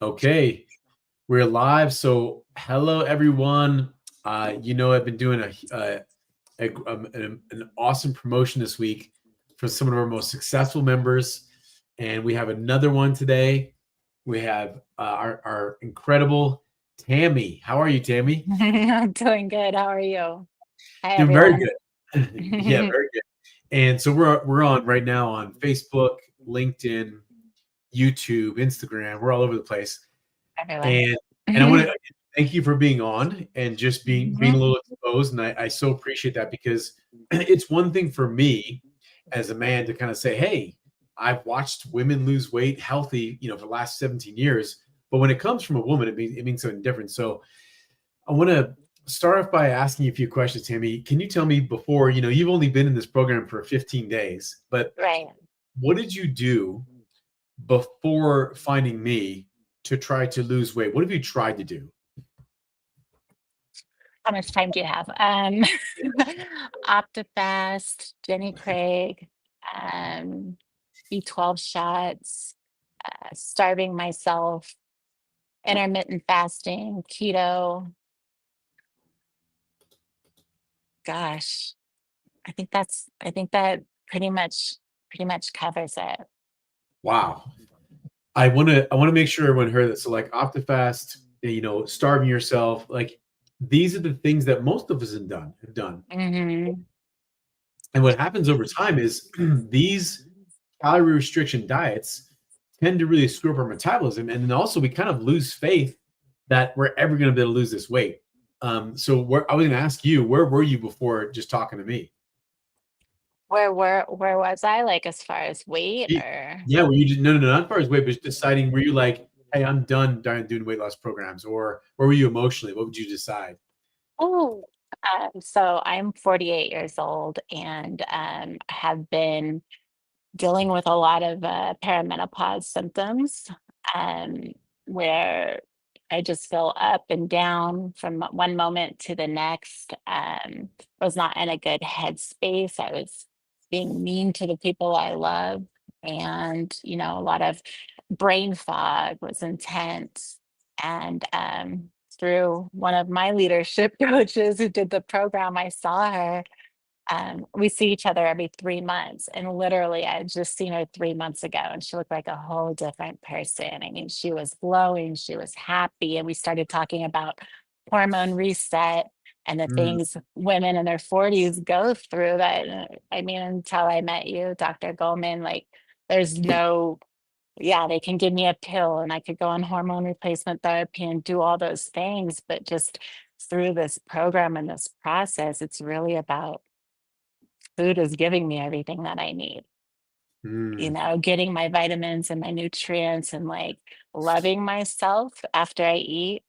Okay, we're live. So, hello everyone. I've been doing an awesome promotion this week for some of our most successful members, and we have another one today. We have our incredible Tami. How are you, Tami? I'm doing good. How are you? Hi, Doing very everyone. good. Yeah, very good. And so we're on right now on Facebook, LinkedIn, YouTube, Instagram. We're all over the place. Everyone. And I want to thank you for being on and just being a Mhm. little exposed. And I so appreciate that because it's one thing for me as a man to kind of say, hey, I've watched women lose weight healthy, for the last 17 years. But when it comes from a woman, it means something different. So I want to start off by asking you a few questions, Tammy. Can you tell me before, you've only been in this program for 15 days, but Right. what did you do before finding me to try to lose weight? What have you tried to do? How much time do you have? Optifast, Jenny Craig, um, B12 shots, starving myself, intermittent fasting, keto. Gosh, I think that pretty much covers it. Wow. I want to make sure everyone heard this. So like Optifast, starving yourself, like these are the things that most of us have done. Hmm. And what happens over time is these calorie restriction diets tend to really screw up our metabolism. And then also we kind of lose faith that we're ever going to be able to lose this weight. I was going to ask you, where were you before just talking to me? Where was I, like, as far as weight Y- or? Yeah, were you just no, not as far as weight, but deciding, were you like, hey, I'm done doing weight loss programs, or where were you emotionally? What would you decide? Oh, so I'm 48 years old and have been dealing with a lot of perimenopause symptoms, um, where I just feel up and down from one moment to the next. Was not in a good headspace. I was being mean to the people I love, and a lot of brain fog was intense. And through one of my leadership coaches who did the program, I saw her. We see each other every 3 months, and literally, I had just seen her 3 months ago, and she looked like a whole different person. I mean, she was glowing, she was happy, and we started talking about hormone reset and the Mm, things women in their 40s go through. That I mean, until I met you, Dr. Goldman, like, there's no, yeah, they can give me a pill and I could go on hormone replacement therapy and do all those things, but just through this program and this process, it's really about food is giving me everything that I need. mm, Getting my vitamins and my nutrients and like loving myself after I eat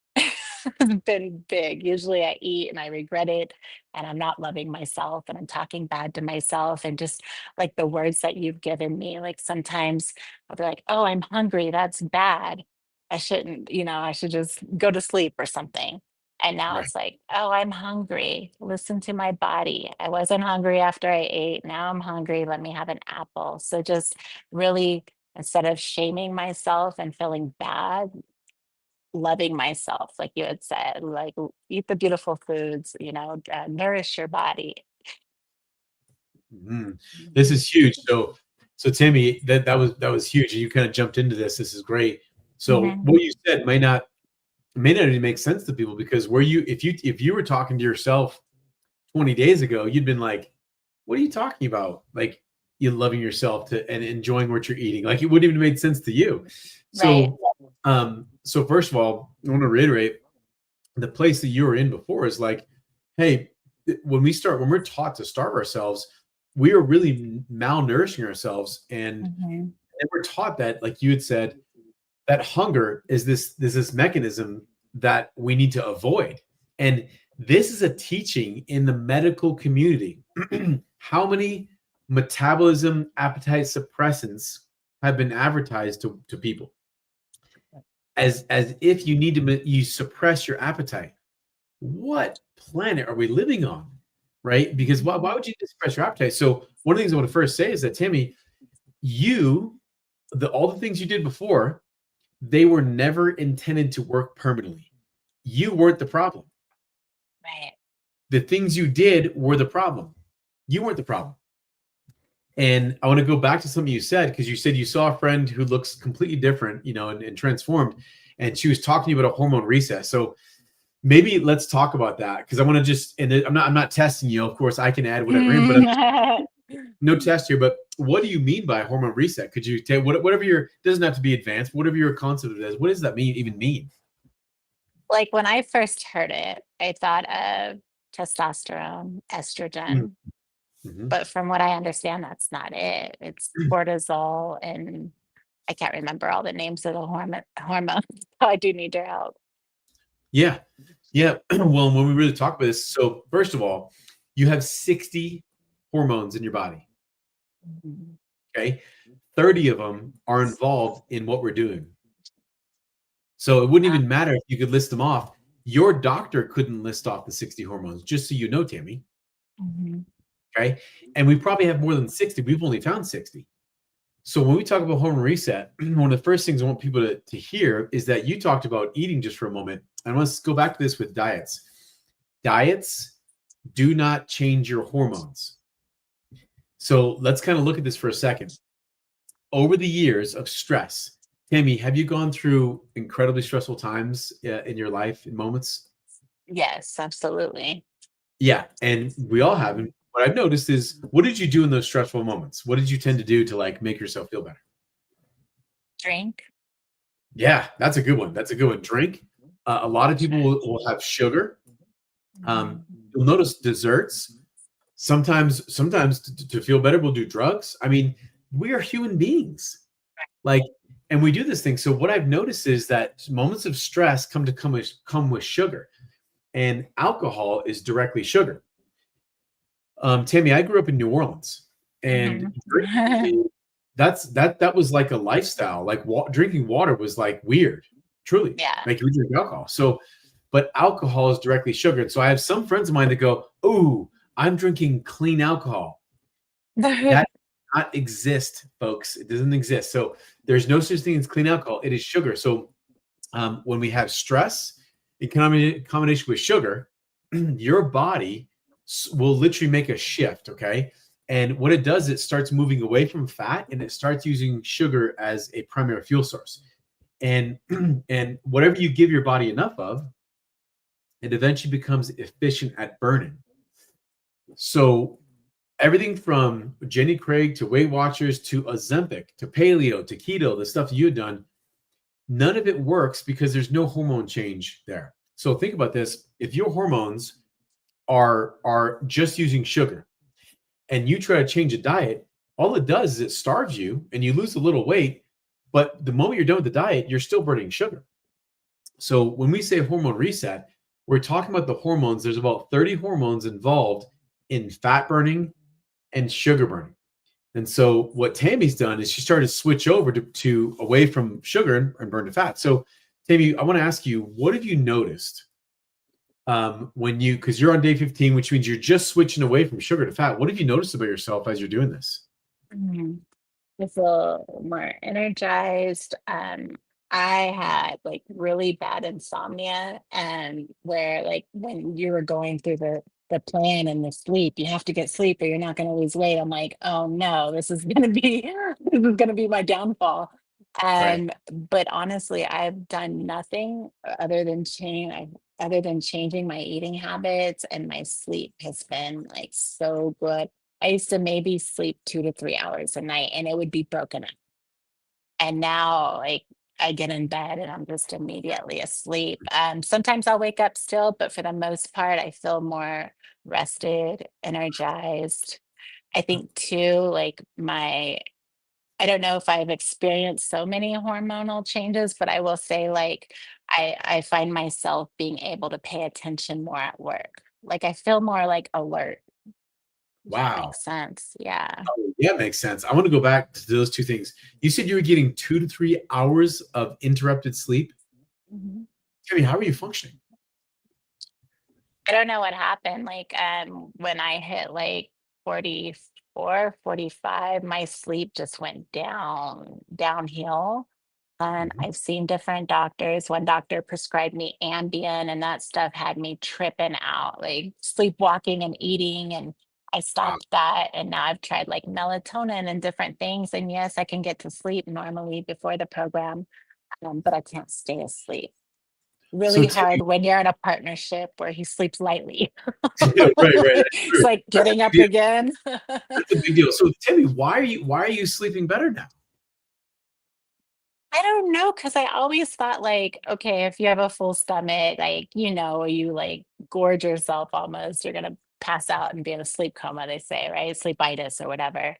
has been big. Usually I eat and I regret it and I'm not loving myself and I'm talking bad to myself and just like the words that you've given me. Like sometimes I'll be like, oh, I'm hungry. That's bad. I shouldn't, I should just go to sleep or something. And now right. it's like, oh, I'm hungry. Listen to my body. I wasn't hungry after I ate. Now I'm hungry. Let me have an apple. So just really, instead of shaming myself and feeling bad, loving myself, like you had said, like eat the beautiful foods, nourish your body. Mhm. This Mhm. is huge. So Timmy, that was huge. You kind of jumped into this. This is great. So Mhm. what you said may not even make sense to people because were you if you were talking to yourself 20 days ago, you'd been like, what are you talking about? Like you loving yourself to and enjoying what you're eating. Like it wouldn't even make sense to you. Right. So first of all, I want to reiterate the place that you were in before is like, hey, when we're taught to starve ourselves, we are really malnourishing ourselves, Mhm. and we're taught that, like you had said, that hunger is this mechanism that we need to avoid, and this is a teaching in the medical community. How many metabolism appetite suppressants have been advertised to people as if you need to you suppress your appetite? What planet are we living on? Right? Because why would you suppress your appetite? So one of the things I want to first say is that Timmy, you all the things you did before, they were never intended to work permanently. You weren't the problem. Right. The things you did were the problem. You weren't the problem. And I want to go back to something you said, because you said you saw a friend who looks completely different, and transformed, and she was talking to you about a hormone reset. So maybe let's talk about that, because I want to just, and I'm not testing you. Of course, I can add whatever in, but no test here. But what do you mean by hormone reset? Could you take whatever your, doesn't have to be advanced, whatever your concept is? What does that even mean? Like when I first heard it, I thought of testosterone, estrogen, Mm-hmm. but from what I understand, that's not it. It's cortisol, and I can't remember all the names of the hormones. So I do need your help. Yeah. Yeah. Well, when we really talk about this, so first of all, you have 60 hormones in your body. Mhm. Okay. 30 of them are involved in what we're doing. So it wouldn't Ah, even matter if you could list them off. Your doctor couldn't list off the 60 hormones, just so you know, Tammy. mhm, Okay. And we probably have more than 60. We've only found 60. So when we talk about hormone reset, one of the first things I want people to hear is that you talked about eating just for a moment. And let's go back to this with diets. Diets do not change your hormones. So let's kind of look at this for a second. Over the years of stress, Tammy, have you gone through incredibly stressful times in your life, in moments? yes, absolutely. Yeah, and we all have. And what I've noticed is, what did you do in those stressful moments? What did you tend to do to like make yourself feel better? Drink. Yeah, that's a good one. That's a good one. Drink. A lot of people Sure. will have sugar. Mhm. You'll notice desserts. Sometimes to feel better, we'll do drugs. I mean, we are human beings. Like, and we do this thing. So what I've noticed is that moments of stress come with sugar, and alcohol is directly sugar. Tammy, I grew up in New Orleans, and Mhm. drinking that was like a lifestyle. Like drinking water was like weird, truly. Yeah. Like we drink alcohol. So, but alcohol is directly sugared. So I have some friends of mine that go, "Oh, I'm drinking clean alcohol." That does not exist, folks. It doesn't exist. So there's no such thing as clean alcohol. It is sugar. So when we have stress in combination with sugar, your body will literally make a shift. Okay. And what it does, it starts moving away from fat and it starts using sugar as a primary fuel source. And and whatever you give your body enough of, it eventually becomes efficient at burning. So everything from Jenny Craig to Weight Watchers to Ozempic to paleo to keto, the stuff you've done, none of it works because there's no hormone change there. So think about this. If your hormones are just using sugar and you try to change a diet, all it does is it starves you and you lose a little weight. But the moment you're done with the diet, you're still burning sugar. So when we say hormone reset, we're talking about the hormones. There's about 30 hormones involved in fat burning and sugar burning. And so what Tammy's done is she started to switch over to away from sugar and burn to fat. So Tammy, I want to ask you, what have you noticed when you, because you're on day 15, which means you're just switching away from sugar to fat. What have you noticed about yourself as you're doing this? Mhm. I feel more energized. I had like really bad insomnia, and where like when you were going through the plan and the sleep, you have to get sleep or you're not going to lose weight. I'm like, oh no, this is gonna be this is gonna be my downfall. Right. But honestly, I've done nothing other than changing my eating habits, and my sleep has been like so good. I used to maybe sleep 2 to 3 hours a night and it would be broken up. And now, like, I get in bed and I'm just immediately asleep. Sometimes I'll wake up still, but for the most part, I feel more rested, energized. I think too, like, I don't know if I've experienced so many hormonal changes, but I will say, like, I find myself being able to pay attention more at work. Like, I feel more like alert, if that Wow. makes sense. Yeah. Oh, yeah, makes sense. I want to go back to those two things. You said you were getting 2 to 3 hours of interrupted sleep. Mhm. Tammy, how are you functioning? I don't know what happened, like, when I hit, like, 44, 45, my sleep just went downhill. And Mhm. I've seen different doctors. One doctor prescribed me Ambien, and that stuff had me tripping out, like sleepwalking and eating. And I Wow. stopped that. And now I've tried like melatonin and different things. And yes, I can get to sleep normally before the program, but I can't stay asleep. So Really Timmy, hard when you're in a partnership where he sleeps lightly. right, that's It's true. like That's a getting big up deal. again. That's a big deal. So Timmy, why are you sleeping better now? I don't know, cause I always thought like, okay, if you have a full stomach, like, you like gorge yourself almost, you're gonna pass out and be in a sleep coma, they say, right? Sleepitis or whatever.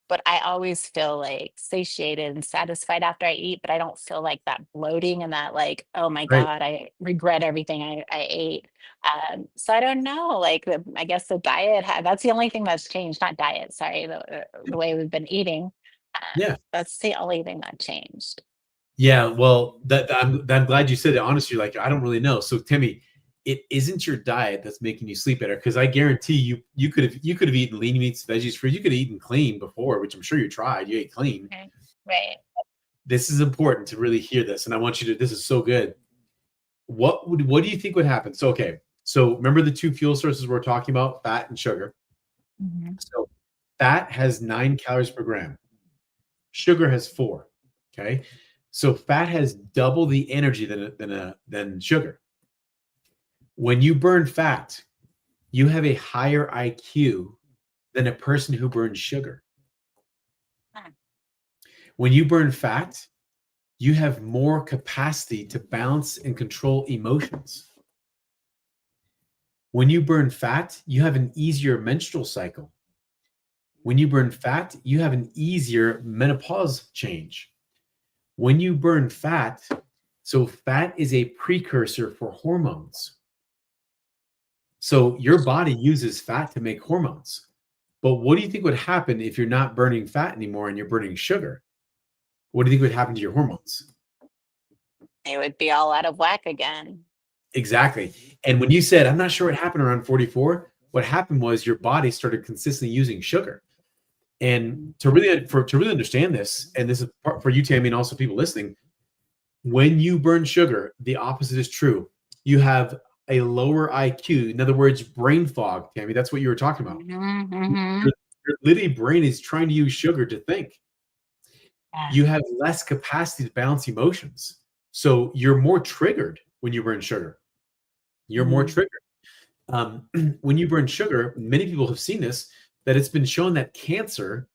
But I always feel like satiated and satisfied after I eat, but I don't feel like that bloating and that like, oh my Right. God, I regret everything I ate. So I don't know. Like I guess the diet that's the only thing that's changed, not diet, sorry, the way we've been eating. Yeah. That's the only thing that changed. Yeah, well, I'm glad you said it. Honestly, like I don't really know. So Timmy, it isn't your diet that's making you sleep better because I guarantee you could have eaten lean meats, veggies, fruit. You could have eaten clean before, which I'm sure you tried. You ate clean. Right. Right. This is important to really hear this, and I want you to. This is so good. What do you think would happen? So okay, so remember the two fuel sources we're talking about, fat and sugar. Mhm. So fat has 9 calories per gram. Sugar has 4. Okay, so fat has double the energy than sugar. When you burn fat, you have a higher IQ than a person who burns sugar. Ah, When you burn fat, you have more capacity to balance and control emotions. When you burn fat, you have an easier menstrual cycle. When you burn fat, you have an easier menopause change. When you burn fat, so fat is a precursor for hormones. So your body uses fat to make hormones. But what do you think would happen if you're not burning fat anymore and you're burning sugar? What do you think would happen to your hormones? they would be all out of whack again. Exactly. And when you said, I'm not sure what happened around 44, what happened was your body started consistently using sugar. And to really understand this, and this is for you, Tammy, and also people listening, when you burn sugar, the opposite is true. You have a lower IQ. In other words, brain fog, Tammy. That's what you were talking about. Mhm, mhm. Your literally brain is trying to use sugar to think. Yeah. You have less capacity to balance emotions. So you're more triggered when you burn sugar. You're more Mhm. triggered. When you burn sugar, many people have seen this, that it's been shown that cancer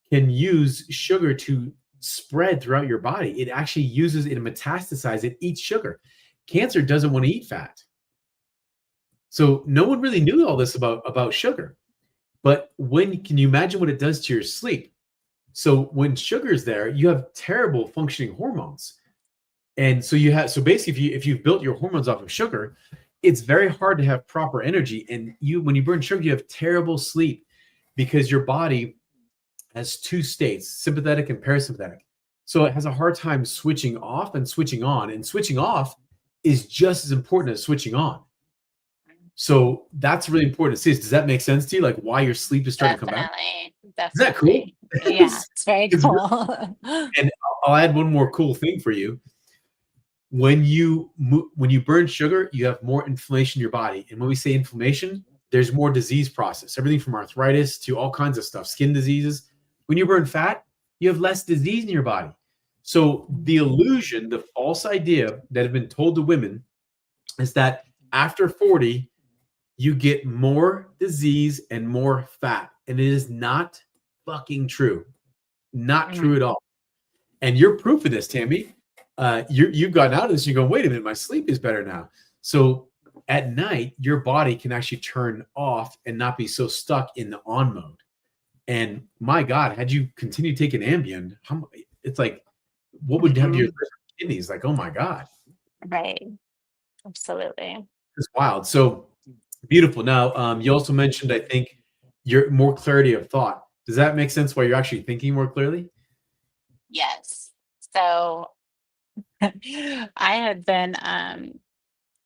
can use sugar to spread throughout your body. It actually uses it to metastasize, it eats sugar. Cancer doesn't want to eat fat. So no one really knew all this about sugar. But when can you imagine what it does to your sleep? So when sugar's there, you have terrible functioning hormones. And so you have so basically if you've built your hormones off of sugar, it's very hard to have proper energy. And you when you burn sugar, you have terrible sleep because your body has two states, sympathetic and parasympathetic. So it has a hard time switching off and switching on. And switching off is just as important as switching on. So that's really important to see. Does that make sense to you? Like why your sleep is starting to come back? Definitely, Is that cool? definitely. Yeah, it's, it's very it's cool. and I'll add one more cool thing for you. When you burn sugar, you have more inflammation in your body. And when we say inflammation, there's more disease process, everything from arthritis to all kinds of stuff, skin diseases. When you burn fat, you have less disease in your body. So the Mhm. illusion, the false idea that have been told to women is that after 40, you get more disease and more fat. And it is not fucking true. Not true Mhm. at all. And you're proof of this, Tammy. You've gotten out of this. You go, wait a minute, my sleep is better now. So at night, your body can actually turn off and not be so stuck in the on mode. And my God, had you continued taking Ambien, it's like, what would happen to your Mhm. liver and kidneys? Like, oh my God, Right, absolutely. it's wild. So beautiful. Now, you also mentioned, I think, your more clarity of thought. Does that make sense? Why you're actually thinking more clearly? Yes. So I had been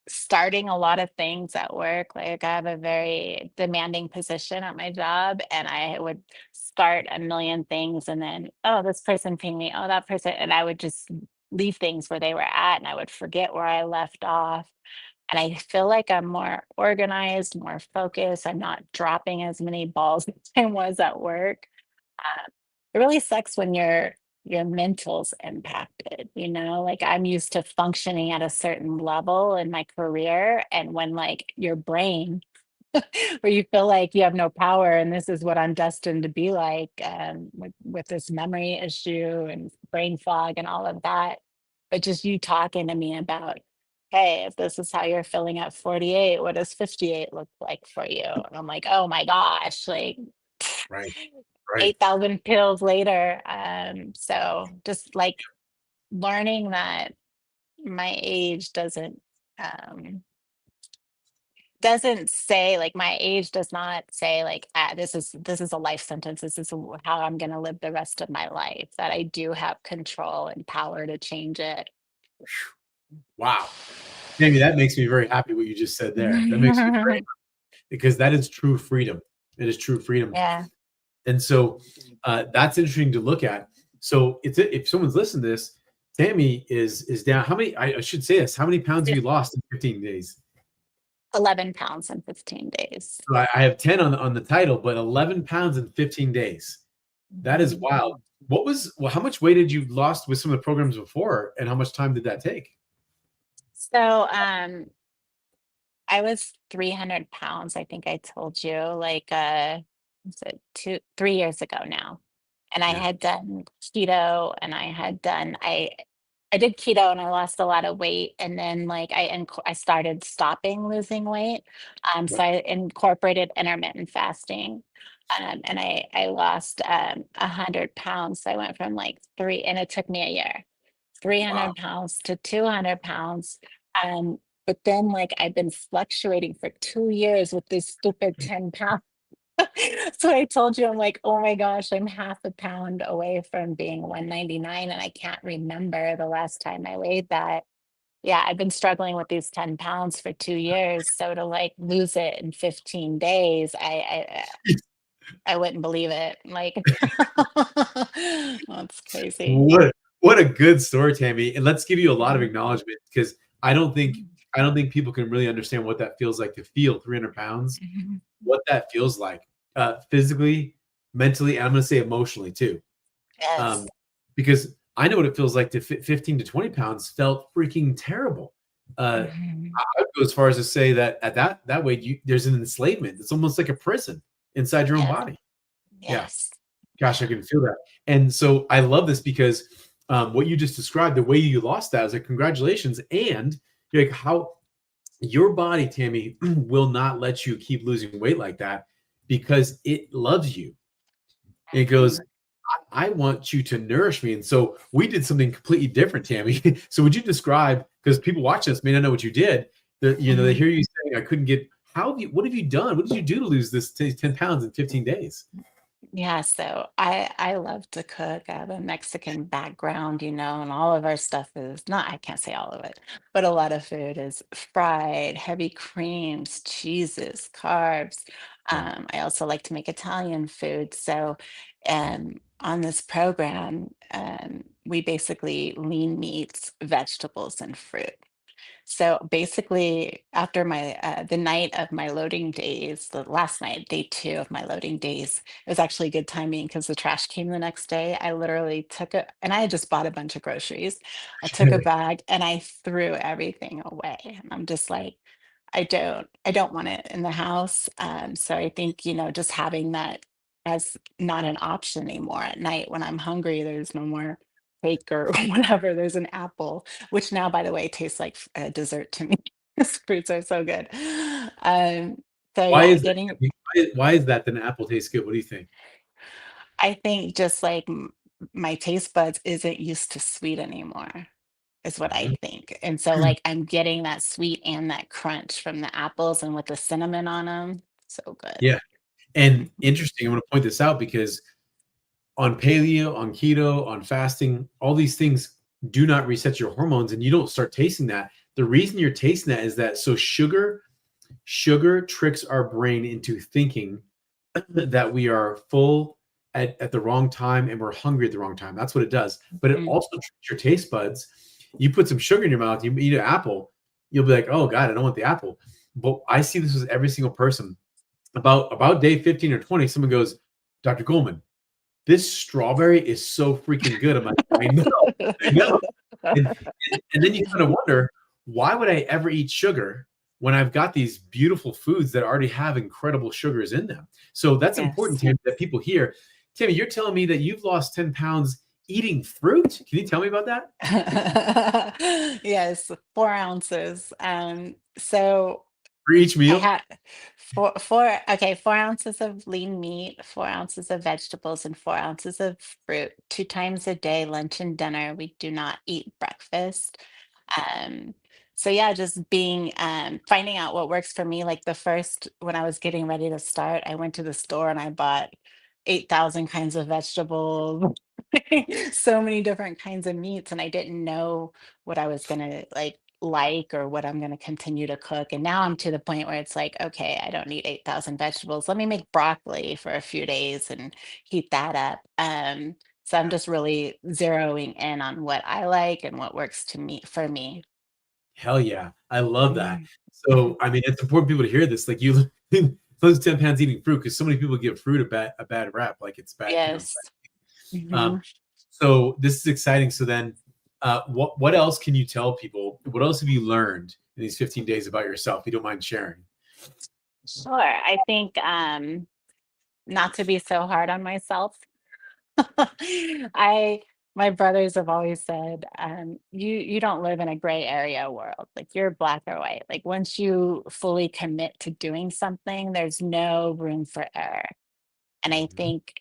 starting a lot of things at work. Like I have a very demanding position at my job, and I would start a million things, and then, oh, this person pinged me, oh, that person, and I would just leave things where they were at, and I would forget where I left off. And I feel like I'm more organized, more focused. I'm not dropping as many balls as I was at work. It really sucks when your mental's impacted, you know? Like I'm used to functioning at a certain level in my career, and when like your brain where you feel like you have no power and this is what I'm destined to be like, with this memory issue and brain fog and all of that. But just you talking to me about, hey, if this is how you're feeling at 48, what does 58 look like for you? And I'm like, oh my gosh, like Right. Right. 8,000 pills later. So just like learning that my age um, doesn't say like my age does not say like this is a life sentence. This is how I'm going to live the rest of my life. That I do have control and power to change it. Wow. Jamie, that makes me very happy what you just said there. That makes me very, because that is true freedom. It is true freedom. Yeah. And so that's interesting to look at. So it's, if someone's listening to this, Tammy is down. How many? I should say this. How many pounds have you lost in 15 days? 11 pounds in 15 days. So I have 10 on the title, but 11 pounds in 15 days. That is Mhm. wild. How much weight did you lost with some of the programs before, and how much time did that take? So I was 300 pounds, I think I told you, like, was it 3 years ago now. And I Yeah. had done keto, and I did keto and I lost a lot of weight. And then like I started stopping losing weight. So I incorporated intermittent fasting. And I lost 100 pounds. So I went from like and it took me a year, Wow. 300 pounds to 200 pounds. But then like I've been fluctuating for 2 years with this stupid 10 pounds. So I told you, I'm like, oh my gosh, I'm half a pound away from being 199, and I can't remember the last time I weighed that. Yeah, I've been struggling with these 10 pounds for 2 years. So to like lose it in 15 days, I wouldn't believe it. Like, that's crazy. What a good story, Tammy. And let's give you a lot of Mhm. acknowledgement, because I don't think Mhm. I don't think people can really understand what that feels like to feel 300 pounds, Mhm. what that feels like, physically, mentally, and I'm gonna say emotionally too. Yes. Um, because I know what it feels like to 15 to 20 pounds felt freaking terrible. Mhm. I would go as far as to say that at that weight, there's an enslavement. It's almost like a prison inside your own Yes. body. Yeah. Yes. Gosh, I Yeah. can feel that. And so I love this because what you just described, the way you lost that, is like congratulations. And you're like, how your body, Tammy, will not let you keep losing weight like that because it loves you. It goes, Mhm. I want you to nourish me. And so we did something completely different, Tammy. So would you describe, because people watching this may not know what you did, they Mhm. hear you saying, I couldn't get, what have you done? What did you do to lose this 10 pounds in 15 days? Yeah, so I love to cook. I have a Mexican background, and all of our stuff is not, I can't say all of it, but a lot of food is fried, heavy creams, cheeses, carbs. Yeah. I also like to make Italian food. So on this program, we basically lean meats, vegetables, and fruit. So basically, after the night of my loading days, the last night, day two of my loading days, it was actually good timing because the trash came the next day. I literally took it, and I had just bought a bunch of groceries. I took a bag and I threw everything away. And I'm just like, I don't want it in the house. So I think, just having that as not an option anymore at night when I'm hungry, there's no more cake or whatever. There's an apple, which now, by the way, tastes like a dessert to me. These fruits are so good. Um, so Why yeah, is that? Why is that? Then apple tastes good. What do you think? I think just like my taste buds isn't used to sweet anymore, is what I Mhm. think. And so like I'm getting that sweet and that crunch from the apples and with the cinnamon on them. So good. Yeah. And Mhm. interesting, I'm gonna point this out because on paleo, on keto, on fasting, all these things do not reset your hormones and you don't start tasting that. The reason you're tasting that is that so sugar tricks our brain into thinking that we are full at the wrong time and we're hungry at the wrong time. That's what it does. But it Mm. also tricks your taste buds. You put some sugar in your mouth, you eat an apple, you'll be like, oh God, I don't want the apple. But I see this with every single person. About day 15 or 20, someone goes, Dr. Goldman, this strawberry is so freaking good. I'm like, I know. And then you kind of wonder, why would I ever eat sugar when I've got these beautiful foods that already have incredible sugars in them? So that's important, Yes. Tammy, that people hear. Tammy, you're telling me that you've lost 10 pounds eating fruit? Can you tell me about that? Yes, 4 ounces. So For each I meal? had 4 ounces of lean meat, 4 ounces of vegetables, and 4 ounces of fruit 2 times a day, lunch and dinner. We do not eat breakfast. Um, so yeah, just finding out what works for me. Like the first, when I was getting ready to start, I went to the store and I bought 8,000 kinds of vegetables, so many different kinds of meats, and I didn't know what I was gonna like or what I'm gonna continue to cook. And now I'm to the point where it's like, okay, I don't need 8,000 vegetables. Let me make broccoli for a few days and heat that up. So I'm just really zeroing in on what I like and what works to me for me. Hell yeah. I love that. Mhm. So, I mean, it's important for people to hear this. Like you lose 10 pounds eating fruit because so many people give fruit a bad rap, like it's bad, Yes. Um, Mhm. so this is exciting. So then, what else can you tell people? What else have you learned in these 15 days about yourself? If you don't mind sharing. Sure. I think not to be so hard on myself. I My brothers have always said, you don't live in a gray area world. Like you're black or white. Like once you fully commit to doing something, there's no room for error. And I Mhm. think,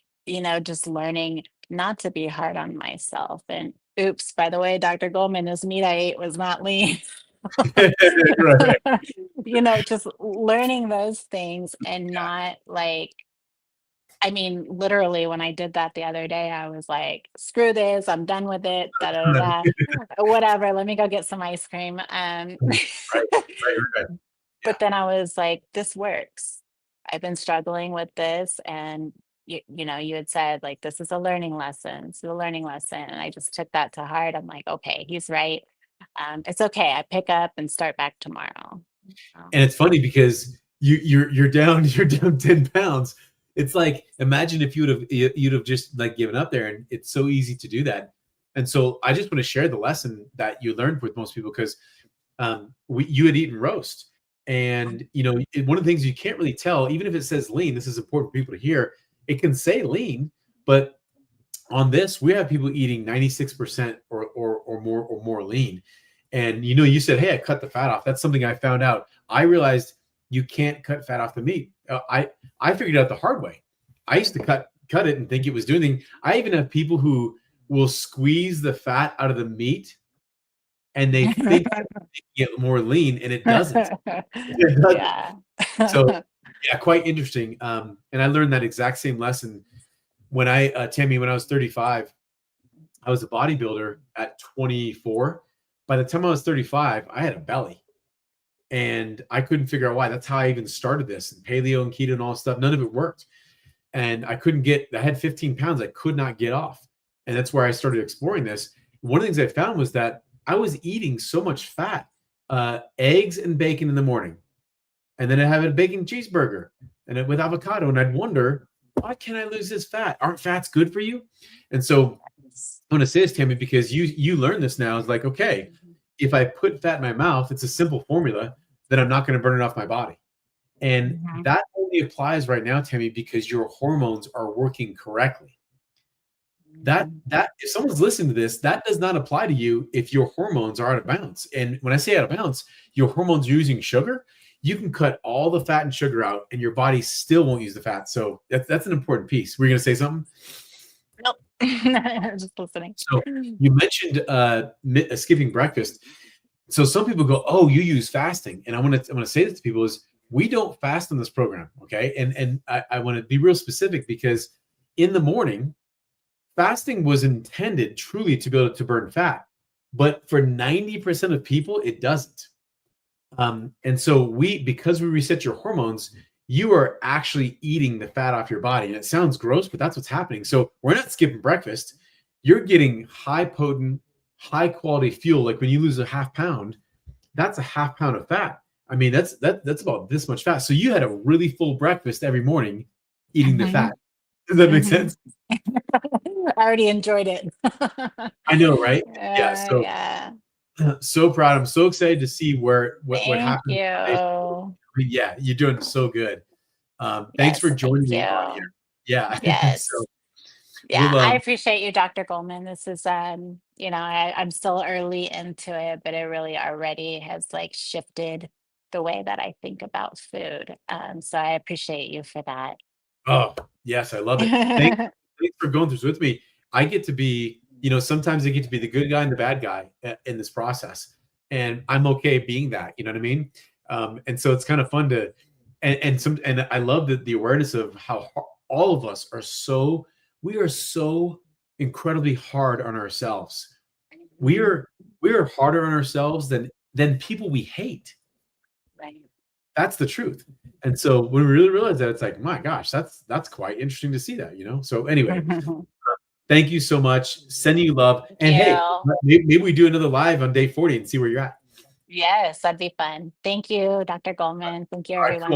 just learning not to be hard on myself. And oops, by the way, Dr. Goldman, this meat I ate was not lean. Right. Just learning those things and not like, I mean, literally, when I did that the other day, I was like, screw this, I'm done with it, da da da, da. Whatever, let me go get some ice cream. Right. Right. Right. But Yeah. then I was like, this works. I've been struggling with this. And you had said like this is a learning lesson. It's a learning lesson. And I just took that to heart. I'm like, okay, he's right. It's okay. I pick up and start back tomorrow. And Um, it's funny because you're down you're down 10 pounds. It's like, imagine if you'd have just like given up there, and it's so easy to do that. And so I just want to share the lesson that you learned with most people, because you had eaten roast, and one of the things you can't really tell, even if it says lean, this is important for people to hear. It can say lean, but on this, we have people eating 96% or more lean. And you said, hey, I cut the fat off. That's something I found out. I realized you can't cut fat off the meat. I figured it out the hard way. I used to cut it and think it was doing anything. I even have people who will squeeze the fat out of the meat, and they think that making it more lean, and it doesn't. It doesn't. yeah. So yeah, quite interesting. And I learned that exact same lesson when Tammy, when I was 35. I was a bodybuilder at 24. By the time I was 35, I had a belly, and I couldn't figure out why. That's how I even started this, and paleo and keto and all this stuff. None of it worked. And I had 15 pounds I could not get off. And that's where I started exploring this. One of the things I found was that I was eating so much fat, eggs and bacon in the morning. And then I'd have a bacon cheeseburger with avocado. And I'd wonder, why can't I lose this fat? Aren't fats good for you? And so I want to say this, Tammy, because you learn this now. It's like, okay, if I put fat in my mouth, it's a simple formula, then I'm not going to burn it off my body. And Mhm. that only applies right now, Tammy, because your hormones are working correctly. That if someone's listening to this, that does not apply to you if your hormones are out of balance. And when I say out of balance, your hormones are using sugar. You can cut all the fat and sugar out, and your body still won't use the fat. So that's an important piece. We're going to say something. Nope. Just listening. So you mentioned skipping breakfast. So some people go, "Oh, you use fasting," and I want to say this to people is, we don't fast on this program, okay? And I want to be real specific, because in the morning, fasting was intended truly to be able to burn fat, but for 90% of people, it doesn't. And so because we reset your hormones, you are actually eating the fat off your body. And it sounds gross, but that's what's happening. So we're not skipping breakfast. You're getting high potent, high quality fuel. Like when you lose a half pound, that's a half pound of fat. I mean, that's about this much fat. So you had a really full breakfast every morning eating the Mhm, fat. Does that make mhm. sense? I already enjoyed it. I know, right? Yeah. So Yeah. so proud. I'm so excited to see where what Thank happens on day 40. you. I mean, yeah, you're doing so good. Thanks for Yes, thank joining me on here. you. Yeah. So Yes. Yeah, we'll I appreciate you, Dr. Goldman. This is I'm still early into it, but it really already has like shifted the way that I think about food. So I appreciate you for that. oh, yes, I love it. Thanks for going through this with me. I get to be, sometimes I get to be the good guy and the bad guy in this process, and I'm okay being that. You know what I mean? And so it's kind of fun to, and I love the awareness of how all of us are we are so incredibly hard on ourselves. We Mhm. are we are harder on ourselves than people we hate. Right. That's the truth. And so when we really realize that, it's like, my gosh, that's quite interesting to see that. So anyway, thank you so much. Sending you love. Thank And hey, you. maybe we do another live on day 40 and see where you're at. Yes, that'd be fun. Thank you, Dr. Goldman. Thank you, All right, cool. everyone.